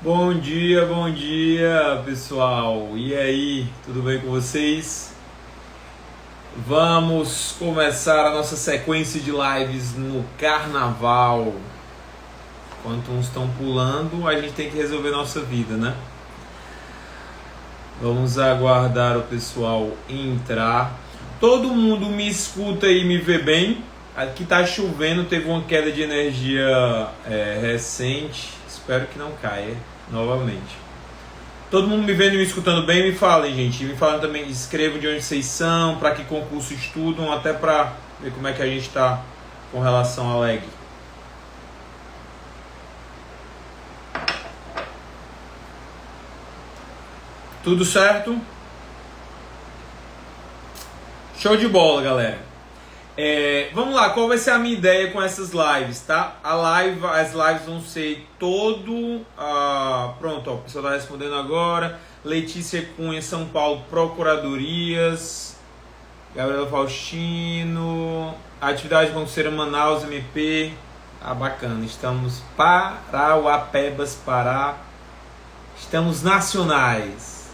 Bom dia, pessoal. E aí, tudo bem com vocês? Vamos começar a nossa sequência de lives no carnaval. Enquanto uns estão pulando, a gente tem que resolver nossa vida, né? Vamos aguardar o pessoal entrar. Todo mundo me escuta e me vê bem? Aqui tá chovendo, teve uma queda de energia recente. Espero que não caia novamente. Todo mundo me vendo e me escutando bem? Me falem, gente. Me falem também, escrevam de onde vocês são, para que concurso estudam, até para ver como é que a gente tá com relação à leg. Tudo certo? Show de bola, galera. Vamos lá, qual vai ser a minha ideia com essas lives, tá? As lives vão ser pronto, ó, o pessoal tá respondendo agora. Letícia Cunha, São Paulo, Procuradorias. Gabriela Faustino. Atividade concurseira Manaus, MP. Bacana. Estamos Parauapebas, Pará. Estamos nacionais.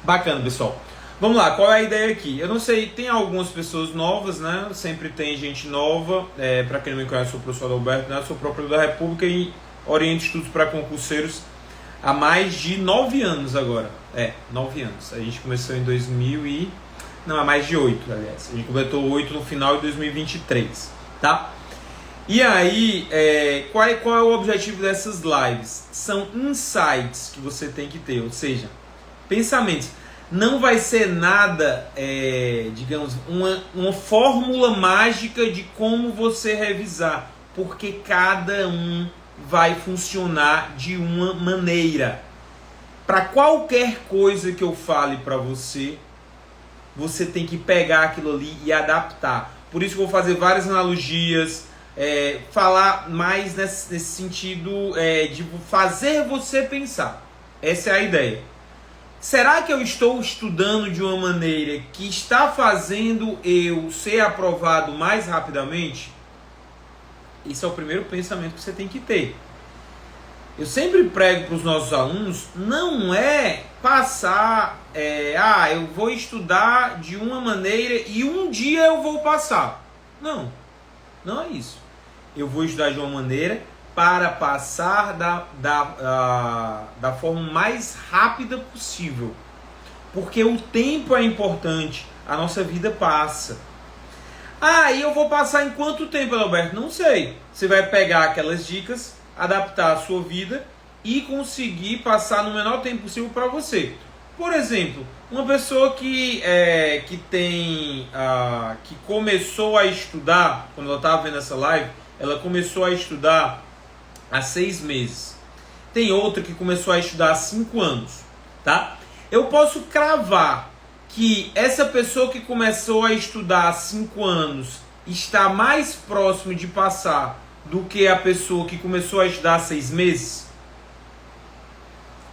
Bacana, pessoal. Vamos lá, qual é a ideia aqui? Eu não sei, tem algumas pessoas novas, né? Sempre tem gente nova. Para quem não me conhece, eu sou o professor Adalberto, né? Eu sou procurador da República e oriento estudos para concurseiros há mais de 9 anos agora. 9 anos. A gente começou em 2000 e... Não, há mais de 8, aliás. A gente completou 8 no final de 2023, tá? E aí, qual é o objetivo dessas lives? São insights que você tem que ter, ou seja, pensamentos. Não vai ser nada, digamos, uma fórmula mágica de como você revisar, porque cada um vai funcionar de uma maneira. Para qualquer coisa que eu fale para você, você tem que pegar aquilo ali e adaptar. Por isso que eu vou fazer várias analogias, falar mais nesse sentido de fazer você pensar. Essa é a ideia. Será que eu estou estudando de uma maneira que está fazendo eu ser aprovado mais rapidamente? Esse é o primeiro pensamento que você tem que ter. Eu sempre prego para os nossos alunos, não é passar, eu vou estudar de uma maneira e um dia eu vou passar. Não, não é isso. Eu vou estudar de uma maneira para passar da forma mais rápida possível. Porque o tempo é importante, a nossa vida passa. E eu vou passar em quanto tempo, Alberto? Não sei. Você vai pegar aquelas dicas, adaptar a sua vida e conseguir passar no menor tempo possível para você. Por exemplo, uma pessoa que começou a estudar, quando ela estava vendo essa live, ela começou a estudar há 6 meses. Tem outra que começou a estudar há 5 anos, tá? Eu posso cravar que essa pessoa que começou a estudar há 5 anos está mais próximo de passar do que a pessoa que começou a estudar há 6 meses?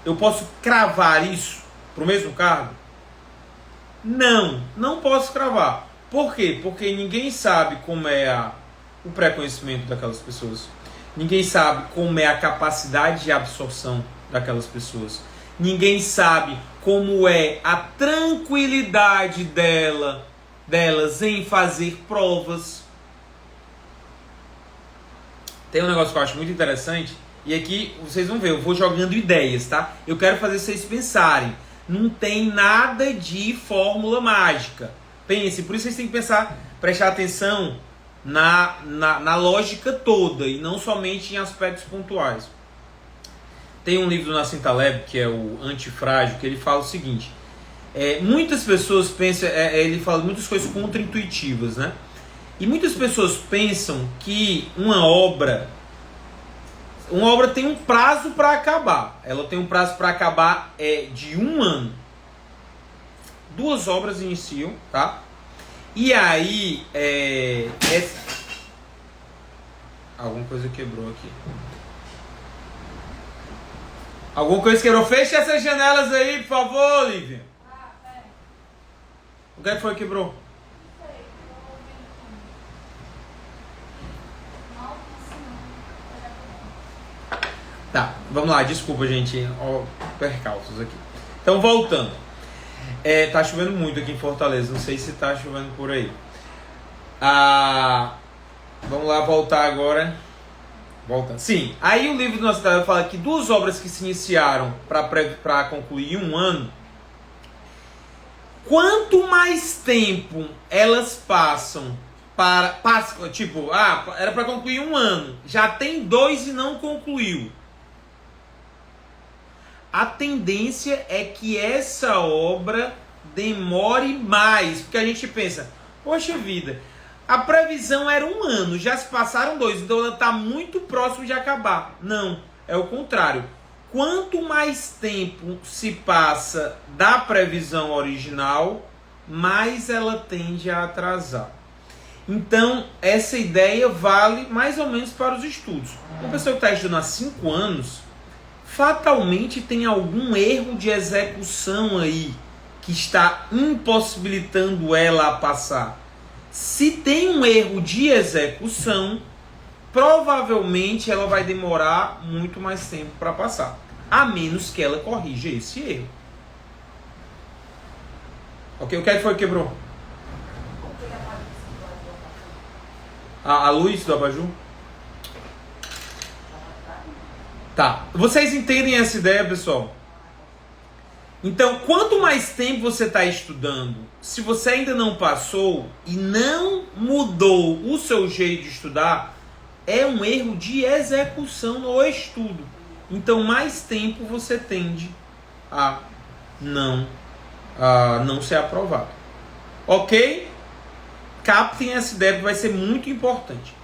Eu posso cravar isso para o mesmo cargo? Não posso cravar. Por quê? Porque ninguém sabe como é o pré-conhecimento daquelas pessoas. Ninguém sabe como é a capacidade de absorção daquelas pessoas. Ninguém sabe como é a tranquilidade delas em fazer provas. Tem um negócio que eu acho muito interessante, e aqui vocês vão ver, eu vou jogando ideias, tá? Eu quero fazer vocês pensarem. Não tem nada de fórmula mágica. Pense, por isso vocês têm que pensar, prestar atenção na lógica toda e não somente em aspectos pontuais. Tem um livro do Nassim Taleb, que é o Antifrágil, que ele fala o seguinte: muitas pessoas pensam, ele fala muitas coisas contra-intuitivas, né? E muitas pessoas pensam que uma obra tem um prazo para acabar. Ela tem um prazo para acabar de 1 ano. 2 obras iniciam, tá? E aí, alguma coisa quebrou aqui. Alguma coisa quebrou. Feche essas janelas aí, por favor, Lívia. O que foi que quebrou? Tá, Vamos lá, desculpa, gente. Ó, percalços aqui. Então, voltando. Tá chovendo muito aqui em Fortaleza. Não sei se tá chovendo por aí. Vamos lá, voltar agora. Voltando. Sim, aí o livro do Nosso Cidade fala que 2 obras que se iniciaram para concluir 1 ano, quanto mais tempo elas passam tipo, era para concluir 1 ano, já tem 2 e não concluiu. A tendência é que essa obra demore mais, porque a gente pensa, poxa vida, a previsão era 1 ano, já se passaram 2, então ela está muito próximo de acabar. Não, é o contrário. Quanto mais tempo se passa da previsão original, mais ela tende a atrasar. Então, essa ideia vale mais ou menos para os estudos. Uma pessoa que está estudando há 5 anos, fatalmente tem algum erro de execução aí, que está impossibilitando ela a passar. Se tem um erro de execução, provavelmente ela vai demorar muito mais tempo para passar. A menos que ela corrija esse erro. Ok? O que foi que quebrou? A luz do abajur? Tá. Vocês entendem essa ideia, pessoal? Então, quanto mais tempo você está estudando, se você ainda não passou e não mudou o seu jeito de estudar, é um erro de execução no estudo. Então, mais tempo você tende a não ser aprovado. Ok? Captem essa ideia que vai ser muito importante.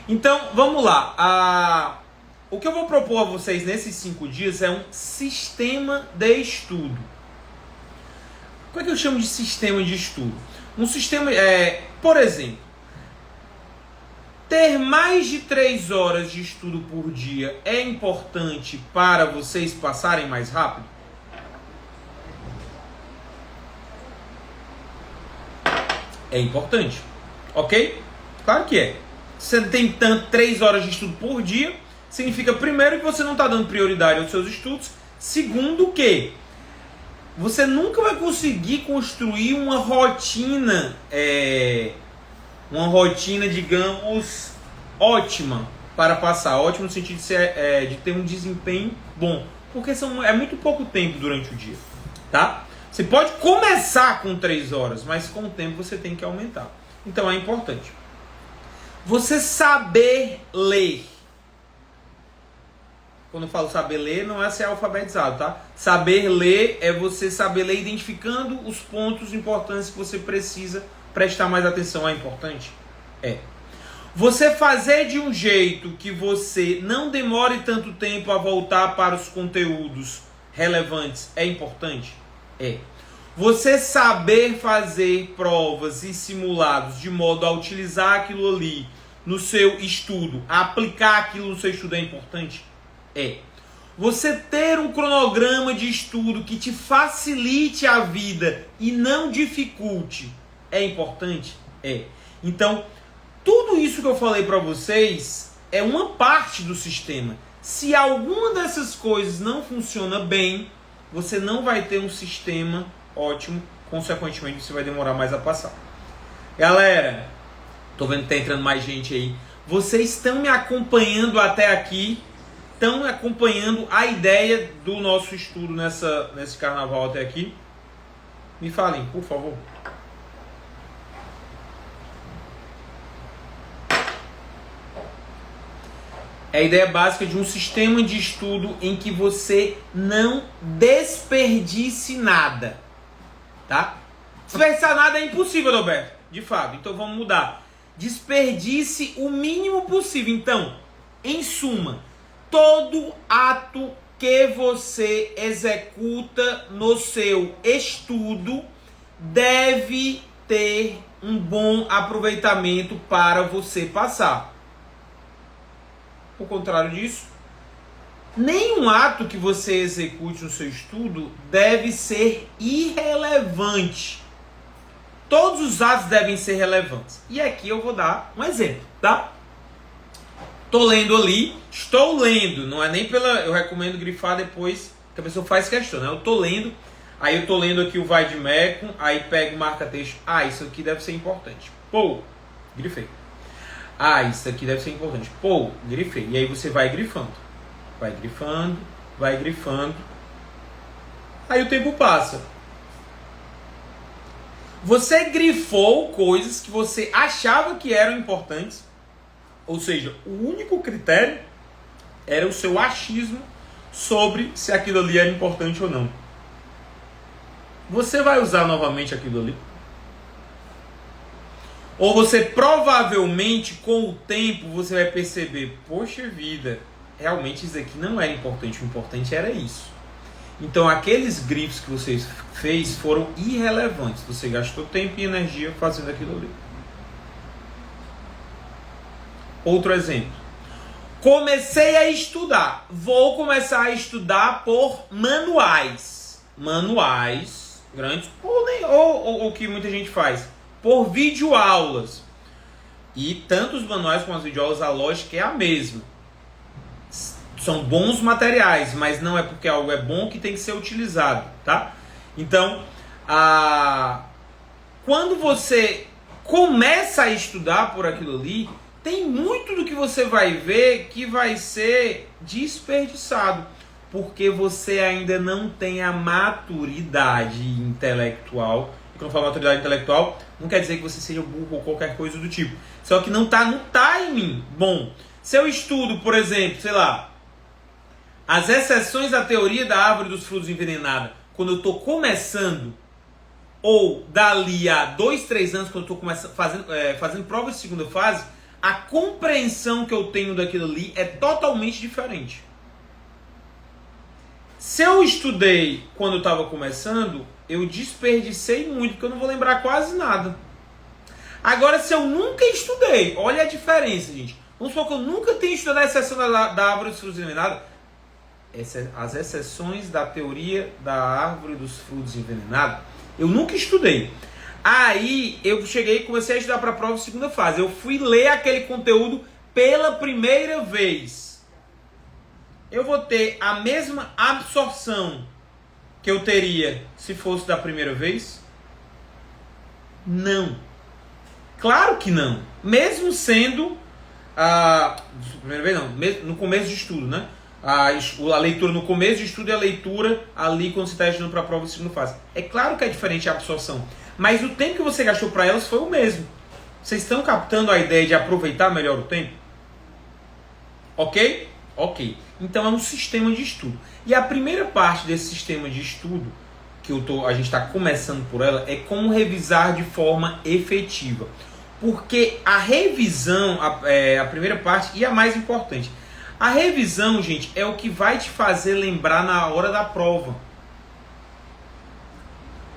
Então, vamos lá. O que eu vou propor a vocês nesses 5 dias é um sistema de estudo. O que é que eu chamo de sistema de estudo? Um sistema, por exemplo, ter mais de 3 horas de estudo por dia é importante para vocês passarem mais rápido? É importante, ok? Claro que é. Você tem 3 horas de estudo por dia, significa, primeiro, que você não está dando prioridade aos seus estudos. Segundo, que você nunca vai conseguir construir uma rotina, digamos, ótima para passar. Ótimo no sentido de ter um desempenho bom. Porque é muito pouco tempo durante o dia, tá? Você pode começar com 3 horas, mas com o tempo você tem que aumentar. Então é importante. Você saber ler. Quando eu falo saber ler, não é ser alfabetizado, tá? Saber ler é você saber ler identificando os pontos importantes que você precisa prestar mais atenção. É importante? É. Você fazer de um jeito que você não demore tanto tempo a voltar para os conteúdos relevantes é importante? É. Você saber fazer provas e simulados de modo a utilizar aquilo ali no seu estudo, a aplicar aquilo no seu estudo é importante? É. Você ter um cronograma de estudo que te facilite a vida e não dificulte é importante? É. Então, tudo isso que eu falei para vocês é uma parte do sistema. Se alguma dessas coisas não funciona bem, você não vai ter um sistema ótimo, consequentemente você vai demorar mais a passar. Galera, tô vendo que tá entrando mais gente aí. Vocês estão me acompanhando até aqui? Estão acompanhando a ideia do nosso estudo nesse carnaval até aqui? Me falem, por favor. É a ideia básica de um sistema de estudo em que você não desperdice nada. Tá? Desperdiçar nada é impossível, Roberto. De fato, então vamos mudar. Desperdice o mínimo possível. Então, em suma, todo ato que você executa no seu estudo deve ter um bom aproveitamento para você passar. Por contrário disso, nenhum ato que você execute no seu estudo deve ser irrelevante. Todos os atos devem ser relevantes. E aqui eu vou dar um exemplo, tá? Tô lendo ali, estou lendo, não é nem pela... Eu recomendo grifar depois que a pessoa faz questão, né? Eu tô lendo, aí eu tô lendo aqui o vai de Mecum, aí pego, marca texto. Ah, isso aqui deve ser importante. Pô, grifei. Ah, isso aqui deve ser importante. Pô, grifei. E aí você vai grifando. Vai grifando, vai grifando. Aí o tempo passa. Você grifou coisas que você achava que eram importantes. Ou seja, o único critério era o seu achismo sobre se aquilo ali era importante ou não. Você vai usar novamente aquilo ali? Ou você provavelmente, com o tempo, você vai perceber, poxa vida, realmente isso aqui não era importante, o importante era isso. Então aqueles grifos que você fez foram irrelevantes. Você gastou tempo e energia fazendo aquilo ali. Outro exemplo. Comecei a estudar. Vou começar a estudar por manuais. Manuais grandes ou o que muita gente faz. Por videoaulas. E tanto os manuais como as videoaulas, a lógica é a mesma. São bons materiais, mas não é porque algo é bom que tem que ser utilizado, tá? Então, quando você começa a estudar por aquilo ali, tem muito do que você vai ver que vai ser desperdiçado, porque você ainda não tem a maturidade intelectual. E quando eu falo maturidade intelectual, não quer dizer que você seja burro ou qualquer coisa do tipo. Só que não está no timing bom. Se eu estudo, por exemplo, sei lá, as exceções da teoria da árvore dos frutos envenenada, quando eu estou começando, ou dali a 2, 3 anos, quando eu estou fazendo prova de segunda fase, a compreensão que eu tenho daquilo ali é totalmente diferente. Se eu estudei quando eu estava começando, eu desperdicei muito, porque eu não vou lembrar quase nada. Agora, se eu nunca estudei, olha a diferença, gente. Vamos supor que eu nunca tenha estudado a exceção da árvore dos frutos envenenados. As exceções da teoria da árvore dos frutos envenenados, eu nunca estudei. Aí eu cheguei e comecei a estudar para a prova de segunda fase. Eu fui ler aquele conteúdo pela primeira vez. Eu vou ter a mesma absorção que eu teria se fosse da primeira vez? Não. Claro que não. Mesmo sendo primeira vez não, no começo de estudo, né? A leitura no começo de estudo e a leitura ali quando você está estudando para a prova de segunda fase. É claro que é diferente a absorção, mas o tempo que você gastou para elas foi o mesmo. Vocês estão captando a ideia de aproveitar melhor o tempo? Ok? Ok. Então é um sistema de estudo. E a primeira parte desse sistema de estudo, que a gente está começando por ela, é como revisar de forma efetiva. Porque a revisão, a primeira parte e a mais importante, a revisão, gente, é o que vai te fazer lembrar na hora da prova.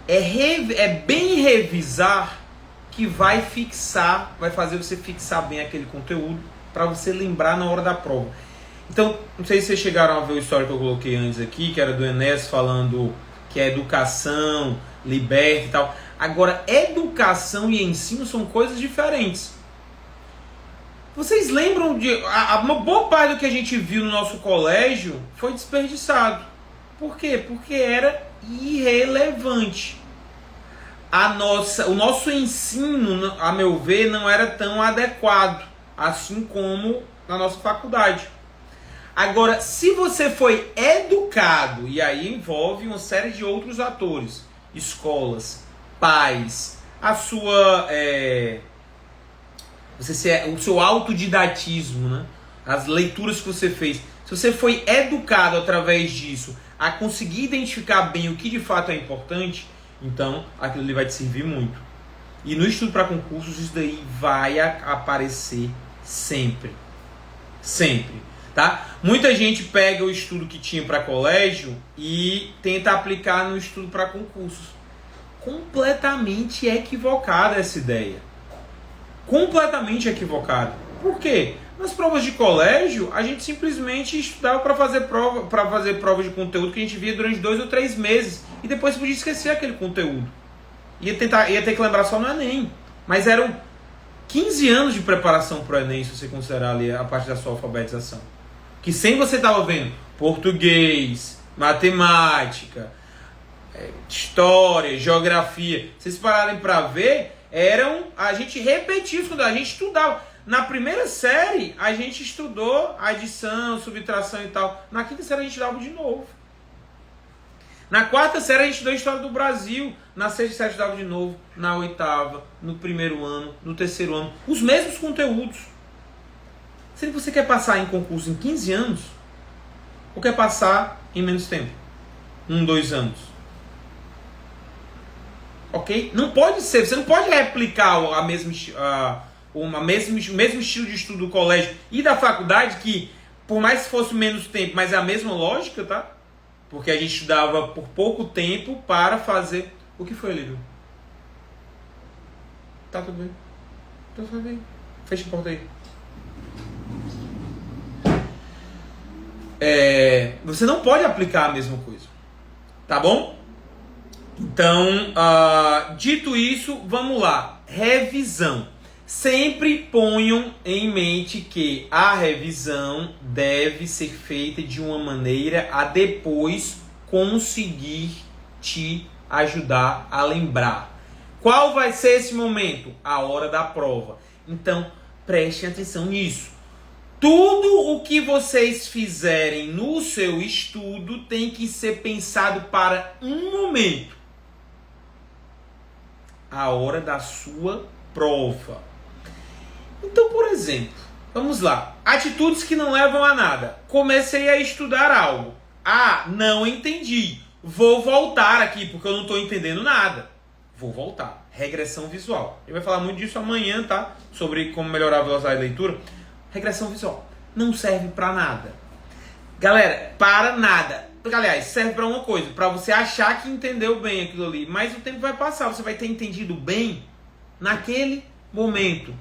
É bem revisar que vai fazer você fixar bem aquele conteúdo para você lembrar na hora da prova. Então, não sei se vocês chegaram a ver o histórico que eu coloquei antes aqui, que era do Enéas falando que a educação liberta e tal. Agora, educação e ensino são coisas diferentes. Vocês lembram de... uma boa parte do que a gente viu no nosso colégio foi desperdiçado. Por quê? Porque era irrelevante. O nosso ensino, a meu ver, não era tão adequado, assim como na nossa faculdade. Agora, se você foi educado, e aí envolve uma série de outros atores, escolas, pais, o seu autodidatismo, né? As leituras que você fez. Se você foi educado através disso a conseguir identificar bem o que de fato é importante, então aquilo ali vai te servir muito. E no estudo para concursos isso daí vai aparecer sempre. Sempre. Tá? Muita gente pega o estudo que tinha para colégio e tenta aplicar no estudo para concursos. Completamente equivocada essa ideia. Completamente equivocada. Por quê? Nas provas de colégio, a gente simplesmente estudava para fazer prova de conteúdo que a gente via durante 2 ou 3 meses. E depois podia esquecer aquele conteúdo. Ia ter que lembrar só no Enem. Mas eram 15 anos de preparação para o Enem, se você considerar ali a parte da sua alfabetização. Que sem você estava vendo português, matemática, história, geografia, vocês pararem para ver, a gente repetia isso, a gente estudava. Na primeira série, a gente estudou adição, subtração e tal. Na quinta série, a gente estudava de novo. Na quarta série, a gente estudou a história do Brasil. Na sexta série, a gente estudava de novo. Na oitava, no primeiro ano, no terceiro ano. Os mesmos conteúdos. Se você quer passar em concurso em 15 anos, ou quer passar em menos tempo? 1, 2 anos. Ok? Não pode ser. Você não pode replicar o mesmo estilo de estudo do colégio e da faculdade, que por mais que fosse menos tempo, mas é a mesma lógica, tá? Porque a gente estudava por pouco tempo para fazer... O que foi, Lírio? Tá tudo bem. Tá tudo bem. Fecha a porta aí. Você não pode aplicar a mesma coisa. Tá bom? Então, dito isso, vamos lá. Revisão. Sempre ponham em mente que a revisão deve ser feita de uma maneira a depois conseguir te ajudar a lembrar. Qual vai ser esse momento? A hora da prova. Então, prestem atenção nisso. Tudo o que vocês fizerem no seu estudo tem que ser pensado para um momento. A hora da sua prova. Então, por exemplo, vamos lá. Atitudes que não levam a nada. Comecei a estudar algo. Não entendi. Vou voltar aqui, porque eu não estou entendendo nada. Vou voltar. Regressão visual. Ele vai falar muito disso amanhã, tá? Sobre como melhorar a velocidade de leitura. Regressão visual. Não serve para nada. Galera, para nada. Aliás, serve para uma coisa. Para você achar que entendeu bem aquilo ali. Mas o tempo vai passar. Você vai ter entendido bem naquele momento.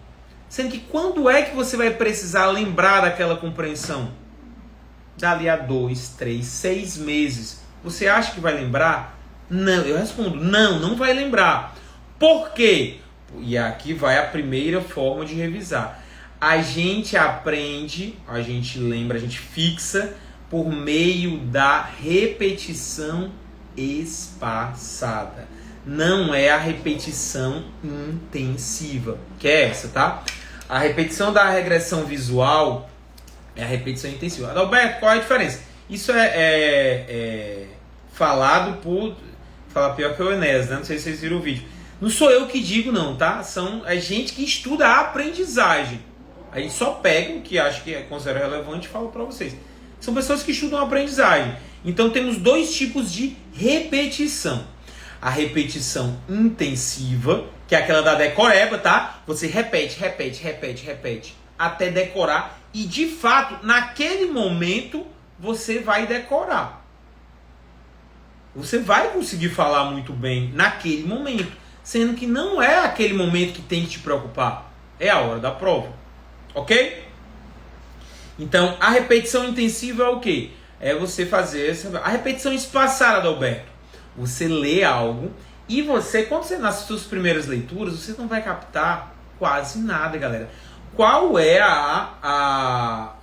Sendo que quando é que você vai precisar lembrar daquela compreensão? Dali a 2, 3, 6 meses. Você acha que vai lembrar? Não, eu respondo, não vai lembrar. Por quê? E aqui vai a primeira forma de revisar. A gente aprende, a gente lembra, a gente fixa por meio da repetição espaçada. Não é a repetição intensiva, que é essa, tá? A repetição da regressão visual é a repetição intensiva. Adalberto, qual é a diferença? Isso é falado por... Falar pior que o Enéas, né? Não sei se vocês viram o vídeo. Não sou eu que digo, não, tá? É gente que estuda a aprendizagem. A gente só pega o que acha que considera relevante e fala para vocês. São pessoas que estudam a aprendizagem. Então temos 2 tipos de repetição. A repetição intensiva, que é aquela da decoreba, tá? Você repete, até decorar. E de fato, naquele momento, você vai decorar. Você vai conseguir falar muito bem naquele momento. Sendo que não é aquele momento que tem que te preocupar. É a hora da prova. Ok? Então, a repetição intensiva é o quê? É você fazer a repetição espaçada, Adalberto. Você lê algo e você, quando você nas suas primeiras leituras, você não vai captar quase nada, galera. Qual é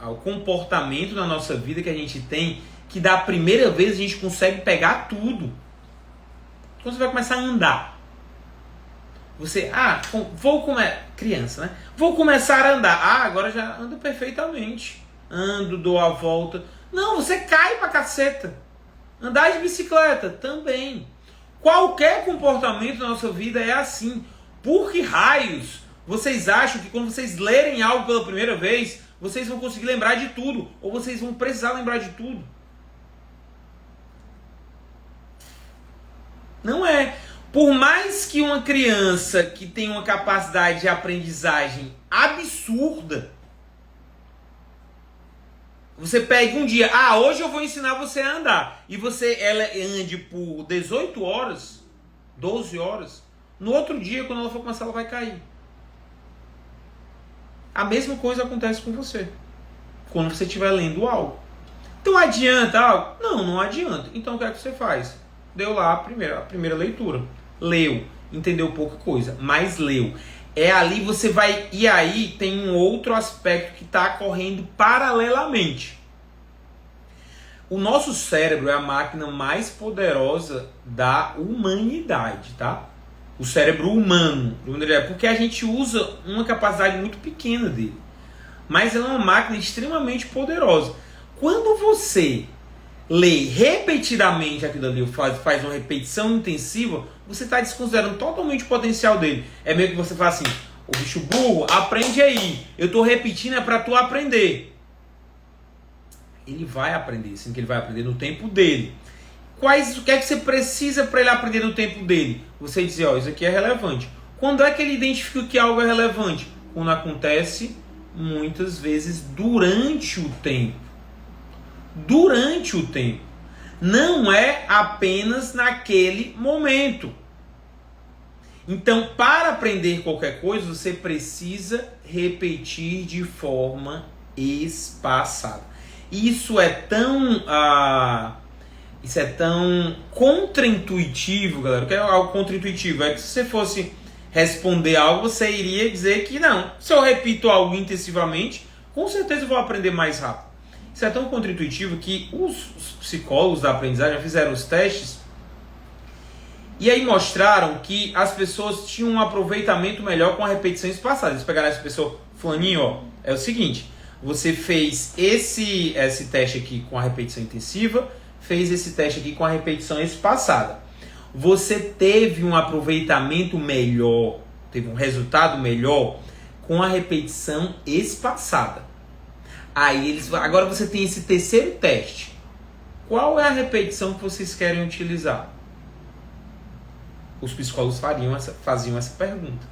o comportamento na nossa vida que a gente tem que da primeira vez a gente consegue pegar tudo? Quando você vai começar a andar. Você, criança, né? Vou começar a andar. Agora já ando perfeitamente. Ando, dou a volta. Não, você cai pra caceta. Andar de bicicleta também. Qualquer comportamento na nossa vida é assim. Por que raios vocês acham que quando vocês lerem algo pela primeira vez, vocês vão conseguir lembrar de tudo? Ou vocês vão precisar lembrar de tudo? Não é. Por mais que uma criança que tem uma capacidade de aprendizagem absurda, você pega um dia, hoje eu vou ensinar você a andar, e ela ande por 18 horas, 12 horas, no outro dia, quando ela for começar, ela vai cair. A mesma coisa acontece com você, quando você estiver lendo algo. Então adianta algo? Não adianta. Então o que é que você faz? Deu lá a primeira leitura. Leu, entendeu pouca coisa, mas leu. É ali você vai... E aí tem um outro aspecto que está correndo paralelamente. O nosso cérebro é a máquina mais poderosa da humanidade, tá? O cérebro humano. Porque a gente usa uma capacidade muito pequena dele. Mas ela é uma máquina extremamente poderosa. Quando você lê repetidamente aquilo ali, faz uma repetição intensiva, você está desconsiderando totalmente o potencial dele. É meio que você fala assim, o bicho burro, aprende aí. Eu estou repetindo, é para tu aprender. Ele vai aprender, sim, que ele vai aprender no tempo dele. O que é que você precisa para ele aprender no tempo dele? Você dizer, ó, isso aqui é relevante. Quando é que ele identifica que algo é relevante? Quando acontece, muitas vezes, durante o tempo. Durante o tempo. Não é apenas naquele momento. Então, para aprender qualquer coisa, você precisa repetir de forma espaçada. Isso é tão contraintuitivo, galera. O que é algo contraintuitivo? É que se você fosse responder algo, você iria dizer que não. Se eu repito algo intensivamente, com certeza eu vou aprender mais rápido. Isso é tão contraintuitivo que os psicólogos da aprendizagem já fizeram os testes e aí mostraram que as pessoas tinham um aproveitamento melhor com a repetição espaçada. Eles pegaram essa pessoa, fulaninho, ó, é o seguinte, você fez esse teste aqui com a repetição intensiva, fez esse teste aqui com a repetição espaçada. Você teve um aproveitamento melhor, teve um resultado melhor com a repetição espaçada. Aí agora você tem esse terceiro teste. Qual é a repetição que vocês querem utilizar? Os psicólogos faziam essa pergunta.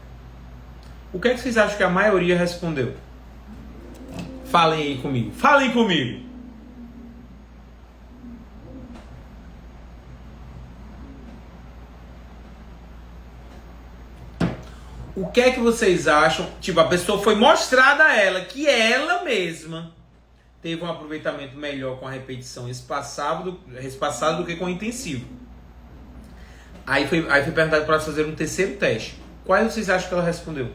O que é que vocês acham que a maioria respondeu? Falem aí comigo. Falem comigo. O que é que vocês acham? Tipo, a pessoa foi mostrada a ela que ela mesma teve um aproveitamento melhor com a repetição espaçada do que com o intensivo. Aí foi perguntado para fazer um terceiro teste. Quais vocês acham que ela respondeu?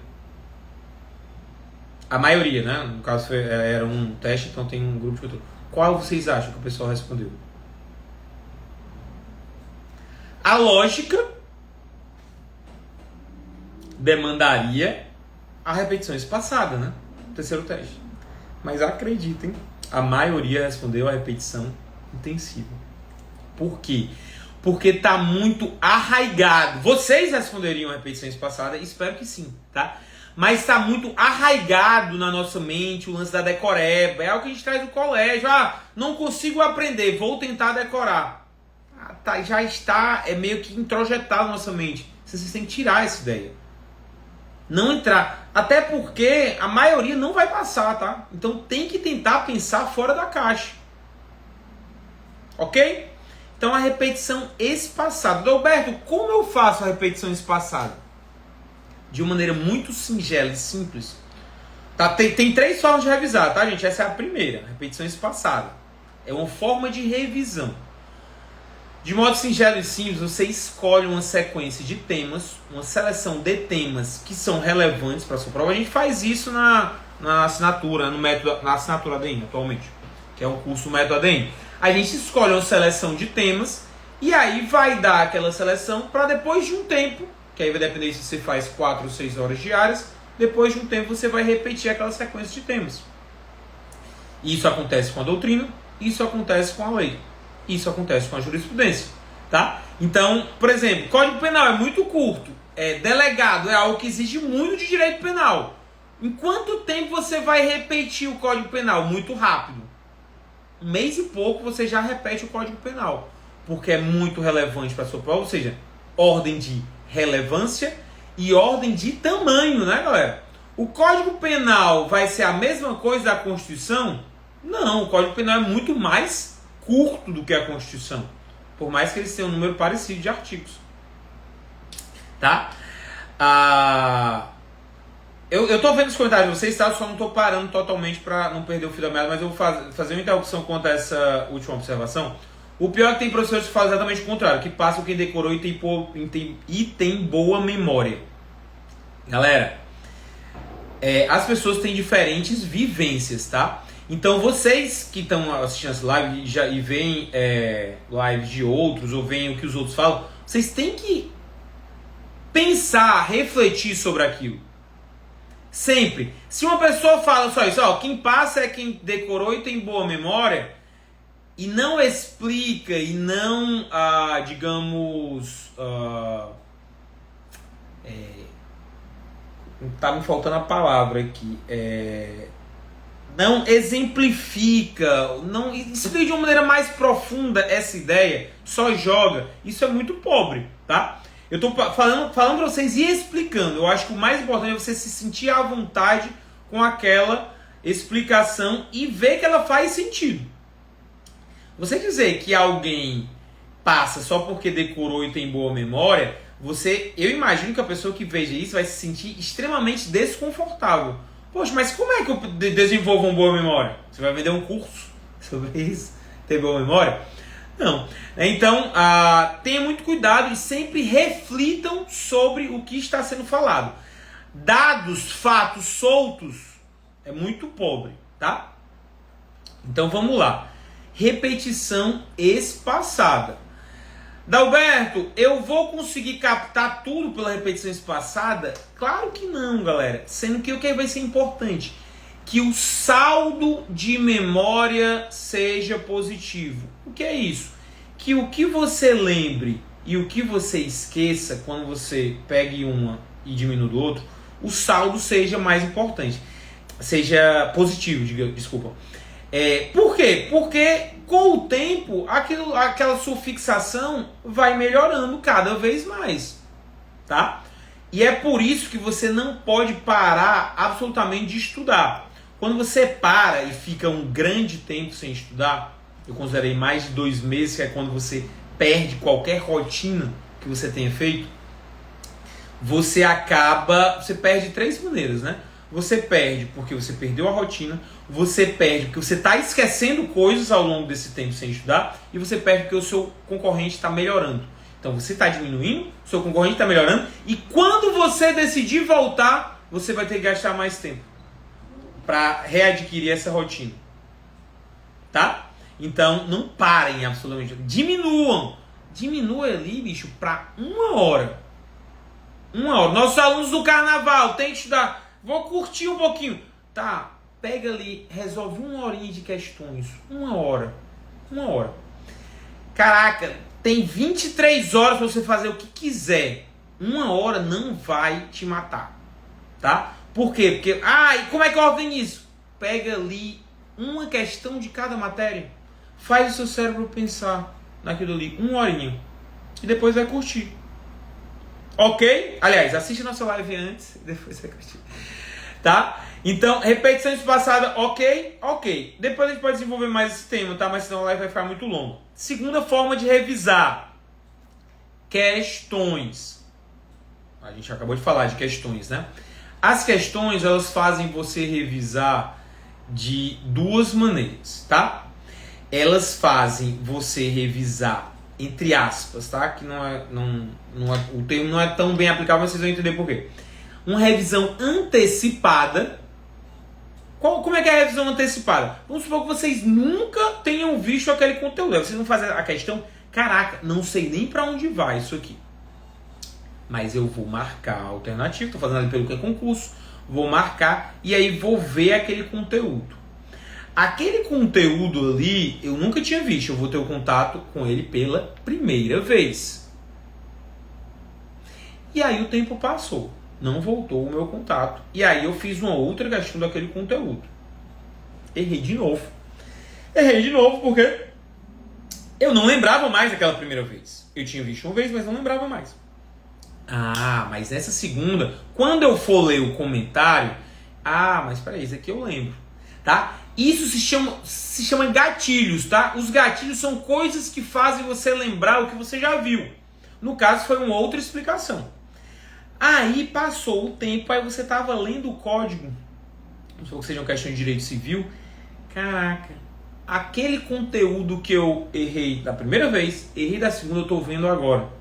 A maioria, né? No caso era um teste, então tem um grupo de outro. Qual vocês acham que o pessoal respondeu? A lógica demandaria a repetição espaçada, né? Terceiro teste. Mas acreditem, a maioria respondeu a repetição intensiva. Por quê? Porque está muito arraigado. Vocês responderiam a repetição espaçada? Espero que sim, tá? Mas está muito arraigado na nossa mente o lance da decoreba. É algo que a gente traz do colégio. Ah, não consigo aprender, vou tentar decorar. Já está meio que introjetado na nossa mente. Vocês têm que tirar essa ideia. Não entrar. Até porque a maioria não vai passar, tá? Então tem que tentar pensar fora da caixa. Ok? Então a repetição espaçada. Adalberto, como eu faço a repetição espaçada? De uma maneira muito singela e simples. Tá? Tem 3 formas de revisar, tá, gente? Essa é a primeira, repetição espaçada. É uma forma de revisão. De modo singelo e simples, você escolhe uma sequência de temas, uma seleção de temas que são relevantes para a sua prova. A gente faz isso na assinatura, na assinatura ADM atualmente, que é o curso Método ADM. A gente escolhe uma seleção de temas e aí vai dar aquela seleção para depois de um tempo, que aí vai depender se você faz 4 ou 6 horas diárias, depois de um tempo você vai repetir aquela sequência de temas. Isso acontece com a doutrina, isso acontece com a lei. Isso acontece com a jurisprudência, tá? Então, por exemplo, Código Penal é muito curto. Delegado é algo que exige muito de direito penal. Em quanto tempo você vai repetir o Código Penal? Muito rápido. 1 mês e pouco você já repete o Código Penal. Porque é muito relevante para a sua prova. Ou seja, ordem de relevância e ordem de tamanho, né, galera? O Código Penal vai ser a mesma coisa da Constituição? Não, o Código Penal é muito mais curto do que a Constituição, por mais que eles tenham um número parecido de artigos, tá? Eu tô vendo os comentários de vocês, tá? Eu só não tô parando totalmente para não perder o fio da meada, mas eu vou fazer uma interrupção quanto a essa última observação. O pior é que tem professores que fazem exatamente o contrário, que passam quem decorou e tem boa memória. Galera, as pessoas têm diferentes vivências, tá? Então vocês que estão assistindo essa live e veem lives de outros ou veem o que os outros falam, vocês têm que pensar, refletir sobre aquilo. Sempre. Se uma pessoa fala só isso, quem passa é quem decorou e tem boa memória, e não explica, e não, digamos... tá me faltando a palavra aqui. Não exemplifica, não explica de uma maneira mais profunda essa ideia, só joga. Isso é muito pobre, tá? Eu tô falando pra vocês e explicando. Eu acho que o mais importante é você se sentir à vontade com aquela explicação e ver que ela faz sentido. Você dizer que alguém passa só porque decorou e tem boa memória, eu imagino que a pessoa que veja isso vai se sentir extremamente desconfortável. Poxa, mas como é que eu desenvolvo uma boa memória? Você vai vender um curso sobre isso? Ter boa memória? Não. Então, tenha muito cuidado e sempre reflitam sobre o que está sendo falado. Dados, fatos soltos é muito pobre, tá? Então vamos lá. Repetição espaçada. Dalberto, eu vou conseguir captar tudo pela repetição espaçada? Claro que não, galera. Sendo que o que vai ser importante? Que o saldo de memória seja positivo. O que é isso? Que o que você lembre e o que você esqueça quando você pegue uma e diminui do outro, o saldo seja mais importante. Seja positivo, desculpa. Por quê? Porque com o tempo aquela sua fixação vai melhorando cada vez mais, tá? E é por isso que você não pode parar absolutamente de estudar. Quando você para e fica um grande tempo sem estudar, eu considerei mais de 2 meses, que é quando você perde qualquer rotina que você tenha feito, você perde 3 maneiras, né? Você perde porque você perdeu a rotina, você perde porque você está esquecendo coisas ao longo desse tempo sem estudar, e você perde porque o seu concorrente está melhorando. Então você está diminuindo, o seu concorrente está melhorando, e quando você decidir voltar, você vai ter que gastar mais tempo para readquirir essa rotina. Tá? Então não parem absolutamente. Diminua ali, bicho, para 1 hora. 1 hora. Nossos alunos do carnaval têm que estudar. Vou curtir um pouquinho. Tá, pega ali, resolve 1 horinha de questões. 1 hora. 1 hora. Caraca, tem 23 horas para você fazer o que quiser. 1 hora não vai te matar. Tá? Por quê? Porque, e como é que eu organizo? Pega ali uma questão de cada matéria. Faz o seu cérebro pensar naquilo ali. 1 horinha. E depois vai curtir. Ok? Aliás, assiste nossa live antes, depois você curtir. Tá? Então, repetição espaçada, ok? Ok. Depois a gente pode desenvolver mais esse tema, tá? Mas senão a live vai ficar muito longa. Segunda forma de revisar. Questões. A gente acabou de falar de questões, né? As questões, elas fazem você revisar de 2 maneiras, tá? Elas fazem você revisar, entre aspas, tá? Que o termo não é tão bem aplicável, mas vocês vão entender por quê. Uma revisão antecipada. Como é que é a revisão antecipada? Vamos supor que vocês nunca tenham visto aquele conteúdo. Vocês vão fazer a questão, caraca, não sei nem para onde vai isso aqui. Mas eu vou marcar a alternativa, estou fazendo ali pelo concurso, vou marcar e aí vou ver aquele conteúdo. Aquele conteúdo ali eu nunca tinha visto, eu vou ter o contato com ele pela primeira vez. E aí o tempo passou, não voltou o meu contato. E aí eu fiz uma outra questão daquele conteúdo. Errei de novo. Errei de novo porque eu não lembrava mais daquela primeira vez. Eu tinha visto uma vez, mas não lembrava mais. Mas nessa segunda, quando eu for ler o comentário, mas peraí, isso aqui eu lembro, tá? Isso se chama gatilhos, tá? Os gatilhos são coisas que fazem você lembrar o que você já viu. No caso, foi uma outra explicação. Aí passou o tempo, aí você estava lendo o código, não sei que seja uma questão de direito civil, caraca, aquele conteúdo que eu errei da primeira vez, errei da segunda, eu estou vendo agora.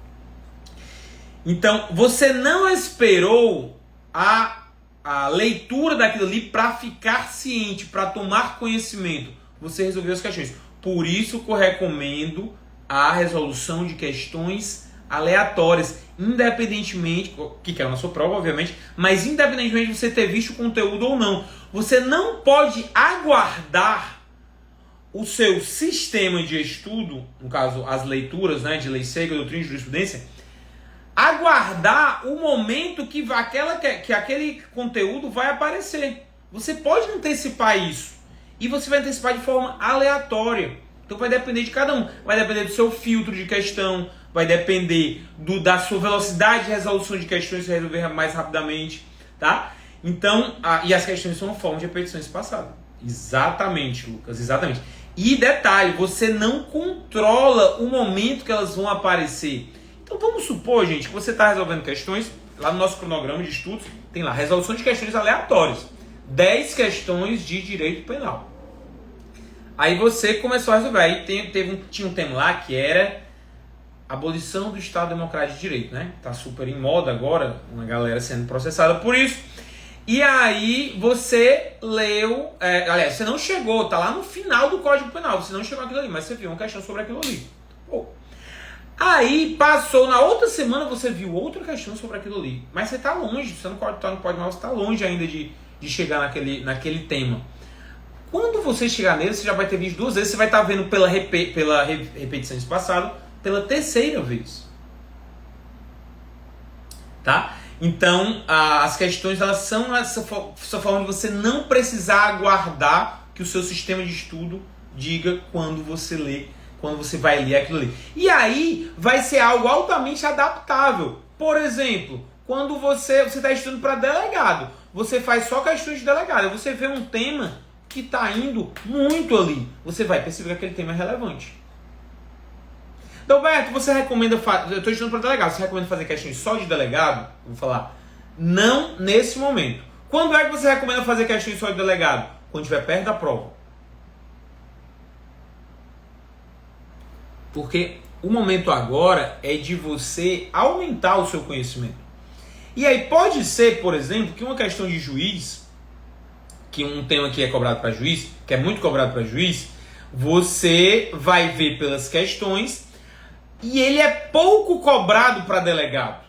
Então, você não esperou a a leitura daquilo ali para ficar ciente, para tomar conhecimento. Você resolveu as questões. Por isso que eu recomendo a resolução de questões aleatórias, independentemente, que caiu na sua prova, obviamente, mas independentemente de você ter visto o conteúdo ou não. Você não pode aguardar o seu sistema de estudo, no caso as leituras, né, de lei seca, doutrina e jurisprudência, aguardar o momento que aquele conteúdo vai aparecer. Você pode antecipar isso. E você vai antecipar de forma aleatória. Então vai depender de cada um. Vai depender do seu filtro de questão. Vai depender da sua velocidade de resolução de questões, se resolver mais rapidamente. Tá? Então, e as questões são uma forma de repetições passadas. Exatamente, Lucas. Exatamente. E detalhe, você não controla o momento que elas vão aparecer. Então vamos supor, gente, que você está resolvendo questões, lá no nosso cronograma de estudos, tem lá, resolução de questões aleatórias. 10 questões de direito penal. Aí você começou a resolver. Aí tinha um tema lá que era abolição do Estado Democrático de Direito, né? Tá super em moda agora, uma galera sendo processada por isso. E aí você leu, aliás, você não chegou, tá lá no final do Código Penal, você não chegou aquilo ali, mas você viu uma questão sobre aquilo ali. Pô. Aí passou, na outra semana você viu outra questão sobre aquilo ali. Mas você tá longe, você não pode estar no Código Penal, você tá longe ainda de chegar naquele tema. Quando você chegar nele, você já vai ter visto 2 vezes, você vai estar vendo pela repetição espaçada, pela terceira vez. Tá? Então, as questões, elas são essa forma de você não precisar aguardar que o seu sistema de estudo diga quando você vai ler aquilo ali. E aí, vai ser algo altamente adaptável. Por exemplo, quando você está estudando para delegado, você faz só questões de delegado, você vê um tema que está indo muito ali, você vai perceber que aquele tema é relevante. Dalberto, você recomenda... Eu estou estudando para delegado, você recomenda fazer questões só de delegado? Eu vou falar, não nesse momento. Quando é que você recomenda fazer questões só de delegado? Quando estiver perto da prova. Porque o momento agora é de você aumentar o seu conhecimento. E aí pode ser, por exemplo, que uma questão de juiz, que um tema que é cobrado para juiz, que é muito cobrado para juiz, você vai ver pelas questões e ele é pouco cobrado para delegado.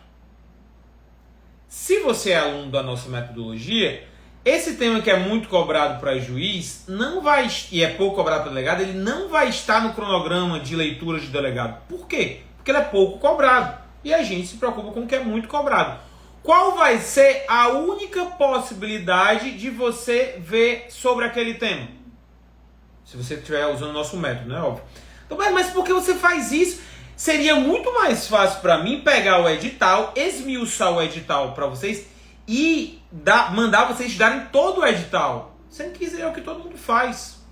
Se você é aluno da nossa metodologia, esse tema que é muito cobrado para juiz não vai, e é pouco cobrado para delegado, ele não vai estar no cronograma de leitura de delegado. Por quê? Porque ele é pouco cobrado. E a gente se preocupa com o que é muito cobrado. Qual vai ser a única possibilidade de você ver sobre aquele tema? Se você estiver usando o nosso método, né? Óbvio. Então, mas por que você faz isso? Seria muito mais fácil para mim pegar o edital, esmiuçar o edital para vocês e mandar vocês estudarem todo o edital. Sendo que é o que todo mundo faz.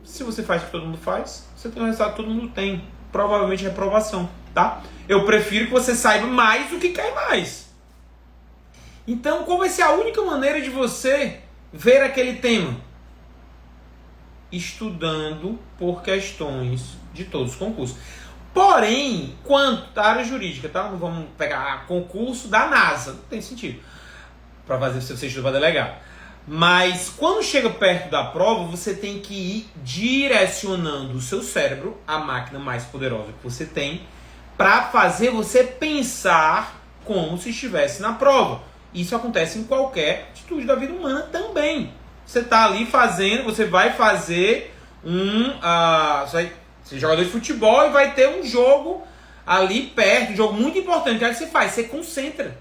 Se você faz o que todo mundo faz, você tem o resultado que todo mundo tem. Provavelmente reprovação, tá? Eu prefiro que você saiba mais do que cai mais. Então, qual vai ser a única maneira de você ver aquele tema? Estudando por questões de todos os concursos. Porém, quanto à área jurídica, tá? Não vamos pegar concurso da NASA, não tem sentido para fazer se você estuda para delegado. Mas quando chega perto da prova, você tem que ir direcionando o seu cérebro, a máquina mais poderosa que você tem, para fazer você pensar como se estivesse na prova. Isso acontece em qualquer atitude da vida humana também. Você está ali fazendo, você vai fazer você é jogador de futebol e vai ter um jogo ali perto, um jogo muito importante. O que é que você faz? Você concentra.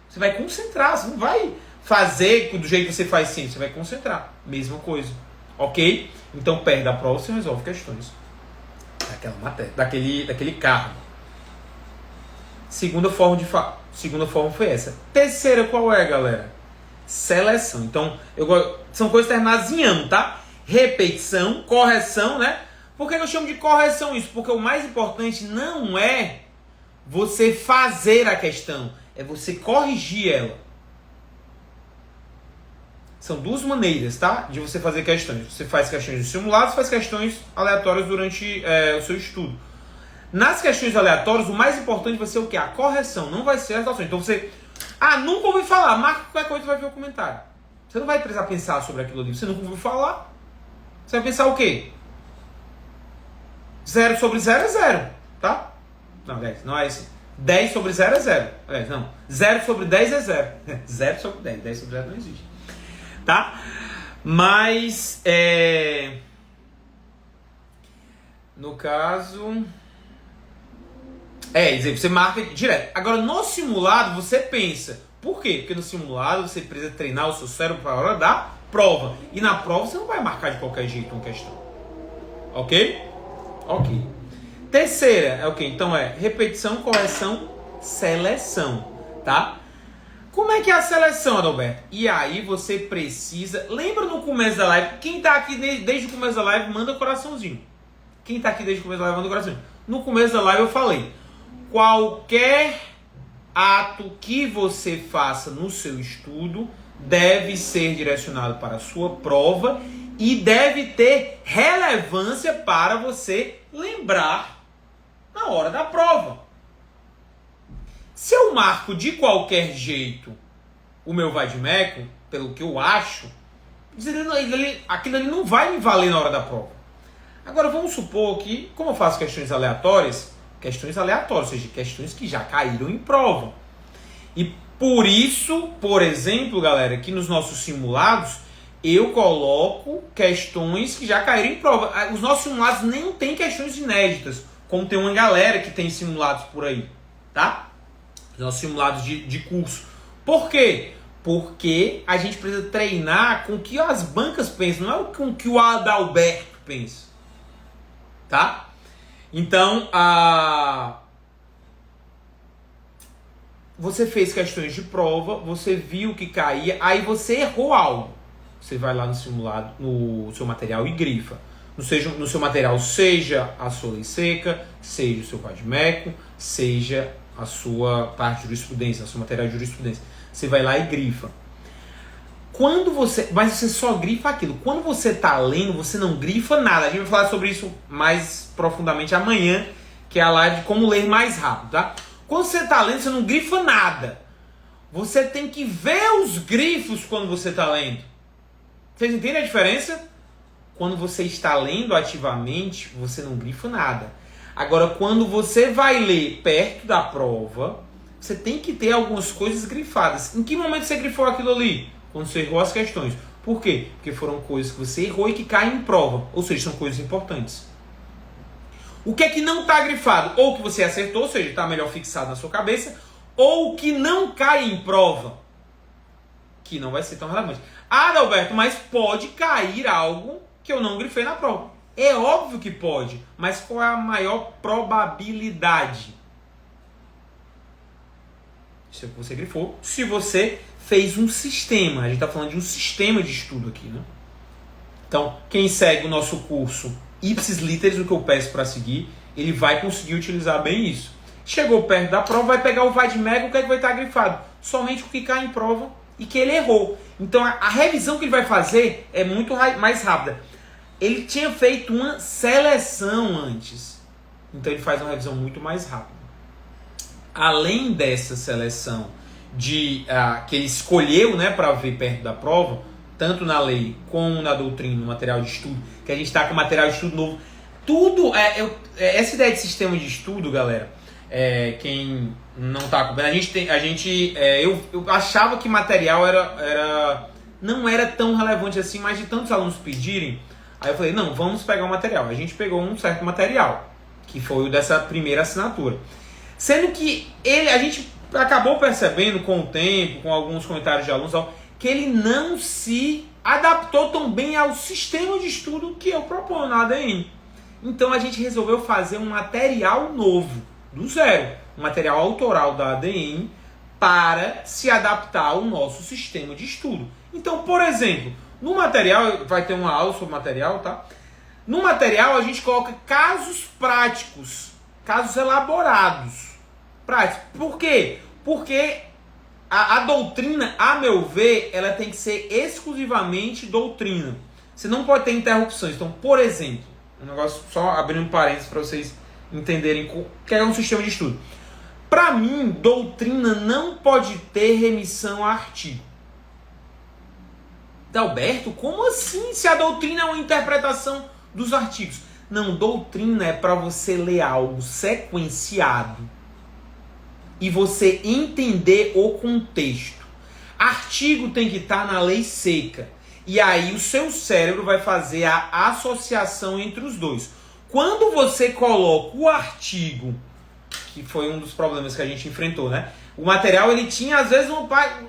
Você vai concentrar, você não vai fazer do jeito que você faz sempre, você vai concentrar. Mesma coisa. Ok? Então, perto da prova, você resolve questões daquela matéria, daquele cargo. Segunda forma foi essa. Terceira qual é, galera? Seleção. Então, são coisas terminadas em ano, tá? Repetição, correção, né? Por que eu chamo de correção isso? Porque o mais importante não é você fazer a questão, é você corrigir ela. São 2 maneiras, tá? De você fazer questões. Você faz questões de simulados, faz questões aleatórias durante o seu estudo. Nas questões aleatórias, o mais importante vai ser o quê? A correção, não vai ser a resolução. Então você Ah, nunca ouvi falar. Marca qualquer coisa e vai ver o comentário. Você não vai precisar pensar sobre aquilo ali. Você nunca ouviu falar. Você vai pensar o quê? 0 sobre 0 é 0, tá? Não, 10, não é esse. 10 sobre 0 é 0. Não, 0 sobre 10 é 0. 0 sobre 10. 10 sobre 0 não existe. Tá? Mas, no caso... você marca direto. Agora, no simulado, você pensa. Por quê? Porque no simulado, você precisa treinar o seu cérebro para a hora da prova. E na prova, você não vai marcar de qualquer jeito uma questão. Ok? Ok. Terceira é o quê? Então repetição, correção, seleção. Tá? Como é que é a seleção, Adalberto? E aí você precisa... Lembra no começo da live? Quem tá aqui desde o começo da live, manda coraçãozinho. Quem tá aqui desde o começo da live, manda coraçãozinho. No começo da live eu falei... Qualquer ato que você faça no seu estudo deve ser direcionado para a sua prova e deve ter relevância para você lembrar na hora da prova. Se eu marco de qualquer jeito o meu vade-mecum, pelo que eu acho, aquilo ali não vai me valer na hora da prova. Agora vamos supor que, como eu faço questões aleatórias, ou seja, questões que já caíram em prova. E por isso, por exemplo, galera, que nos nossos simulados, eu coloco questões que já caíram em prova. Os nossos simulados nem tem questões inéditas, como tem uma galera que tem simulados por aí, tá? Os nossos simulados de curso. Por quê? Porque a gente precisa treinar com o que as bancas pensam, não é com o que o Adalberto pensa, tá? Então, você fez questões de prova, você viu que caía, aí você errou algo. Você vai lá no simulado, no seu material e grifa. No seu material, seja a sua lei seca, seja o seu vade-mecum, seja a sua parte de jurisprudência, o seu material de jurisprudência. Você vai lá e grifa. Mas você só grifa aquilo. Quando você está lendo, você não grifa nada. A gente vai falar sobre isso mais profundamente amanhã, que é a live de como ler mais rápido, tá? Quando você está lendo, você não grifa nada. Você tem que ver os grifos quando você está lendo. Vocês entendem a diferença? Quando você está lendo ativamente, você não grifa nada. Agora, quando você vai ler perto da prova, você tem que ter algumas coisas grifadas. Em que momento você grifou aquilo ali? Quando você errou as questões. Por quê? Porque foram coisas que você errou e que caem em prova. Ou seja, são coisas importantes. O que é que não está grifado? Ou que você acertou, ou seja, está melhor fixado na sua cabeça, ou que não cai em prova, que não vai ser tão relevante. Ah, Adalberto, mas pode cair algo que eu não grifei na prova. É óbvio que pode, mas qual é a maior probabilidade? Se você grifou, se você fez um sistema. A gente está falando de um sistema de estudo aqui, né? Então, quem segue o nosso curso Ipsis Literis, o que eu peço para seguir, ele vai conseguir utilizar bem isso. Chegou perto da prova, vai pegar o vade-mecum, o que é que vai estar grifado? Somente o que cai em prova e que ele errou. Então, a revisão que ele vai fazer é muito mais rápida. Ele tinha feito uma seleção antes. Então, ele faz uma revisão muito mais rápida. Além dessa seleção que ele escolheu, né, para ver perto da prova, tanto na lei como na doutrina, no material de estudo, que a gente está com material de estudo novo. Tudo, essa ideia de sistema de estudo, galera, quem não está acompanhando, eu achava que material não era tão relevante assim, mas de tantos alunos pedirem, aí eu falei, não, vamos pegar o material. A gente pegou um certo material, que foi o dessa primeira assinatura. Sendo que a gente acabou percebendo com o tempo, com alguns comentários de alunos, que ele não se adaptou tão bem ao sistema de estudo que eu proponho na ADN. Então a gente resolveu fazer um material novo, do zero, um material autoral da ADN para se adaptar ao nosso sistema de estudo. Então, por exemplo, no material, vai ter uma aula sobre material, tá? No material a gente coloca casos práticos, casos elaborados. Práticos. Por quê? Porque a doutrina, a meu ver, ela tem que ser exclusivamente doutrina. Você não pode ter interrupções. Então, por exemplo, um negócio só abrindo um parênteses para vocês entenderem o que é um sistema de estudo. Para mim, doutrina não pode ter remissão a artigo. Dalberto, como assim? Se a doutrina é uma interpretação dos artigos. Não, doutrina é para você ler algo sequenciado e você entender o contexto. Artigo tem que estar na lei seca. E aí o seu cérebro vai fazer a associação entre os dois. Quando você coloca o artigo, que foi um dos problemas que a gente enfrentou, né? O material, ele tinha, às vezes,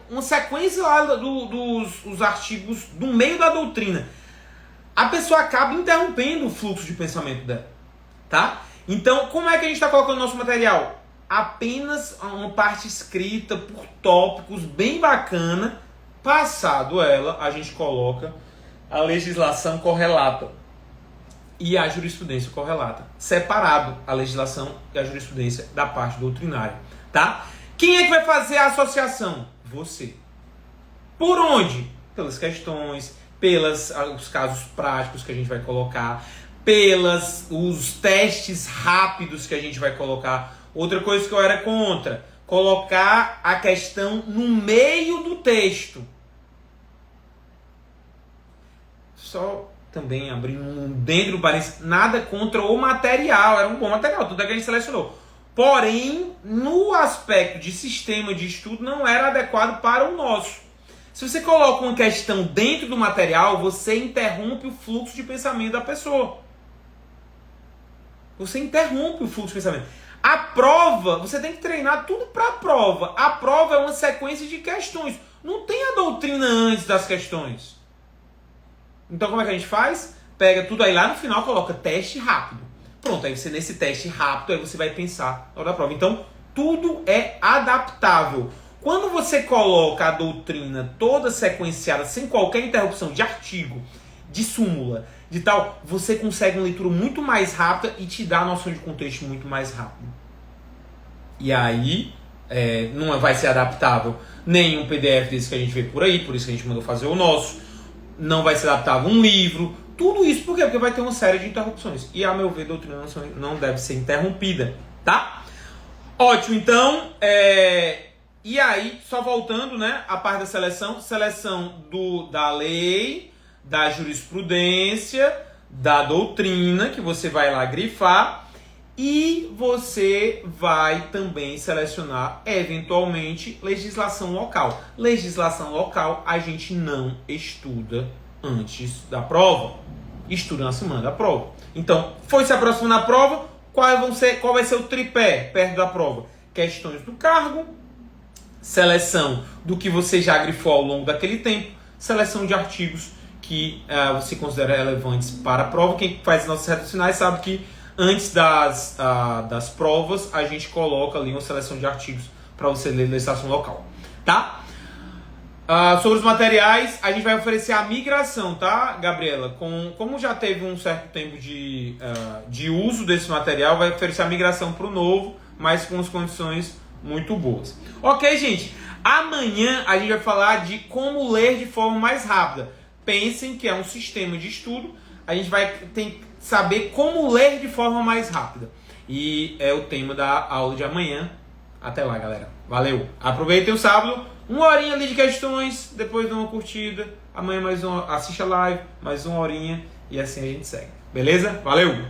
uma sequência lá dos artigos do meio da doutrina. A pessoa acaba interrompendo o fluxo de pensamento dela, tá? Então, como é que a gente está colocando o nosso material? Apenas uma parte escrita por tópicos, bem bacana. Passado ela, a gente coloca a legislação correlata e a jurisprudência correlata. Separado a legislação e a jurisprudência da parte doutrinária, tá? Quem é que vai fazer a associação? Você. Por onde? Pelas questões, os casos práticos que a gente vai colocar, os testes rápidos que a gente vai colocar. Outra coisa que eu era contra, colocar a questão no meio do texto. Só também abrindo dentro do parênteses, nada contra o material, era um bom material, tudo é que a gente selecionou. Porém, no aspecto de sistema de estudo, não era adequado para o nosso. Se você coloca uma questão dentro do material, você interrompe o fluxo de pensamento da pessoa. Você interrompe o fluxo de pensamento. A prova, você tem que treinar tudo para a prova. A prova é uma sequência de questões. Não tem a doutrina antes das questões. Então, como é que a gente faz? Pega tudo aí lá no final, coloca teste rápido. Pronto, aí você nesse teste rápido, aí você vai pensar na hora da prova. Então, tudo é adaptável. Quando você coloca a doutrina toda sequenciada, sem qualquer interrupção de artigo, de súmula, de tal, você consegue uma leitura muito mais rápida e te dá a noção de contexto muito mais rápido. E aí, não vai ser adaptável nem um PDF desse que a gente vê por aí, por isso que a gente mandou fazer o nosso. Não vai ser adaptável um livro. Tudo isso por quê? Porque vai ter uma série de interrupções. E, a meu ver, a doutrina não deve ser interrompida, tá? Ótimo, então, e aí, só voltando, né, a parte da seleção da lei, da jurisprudência, da doutrina, que você vai lá grifar, e você vai também selecionar, eventualmente, legislação local. Legislação local a gente não estuda antes da prova. Estuda na semana da prova. Então, foi se aproximando da prova, qual vai ser o tripé perto da prova? Questões do cargo, seleção do que você já grifou ao longo daquele tempo, seleção de artigos que você considera relevantes para a prova. Quem faz nossas retas finais sabe que antes das provas a gente coloca ali uma seleção de artigos para você ler legislação local, tá? Sobre os materiais, a gente vai oferecer a migração, tá, Gabriela? Como já teve um certo tempo de uso desse material, vai oferecer a migração para o novo, mas com as condições muito boas. Ok, gente? Amanhã a gente vai falar de como ler de forma mais rápida. Pensem que é um sistema de estudo. A gente vai ter que saber como ler de forma mais rápida. E é o tema da aula de amanhã. Até lá, galera. Valeu! Aproveitem o sábado. Uma horinha ali de questões. Depois dá uma curtida. Amanhã assiste a live. Mais uma horinha. E assim a gente segue. Beleza? Valeu!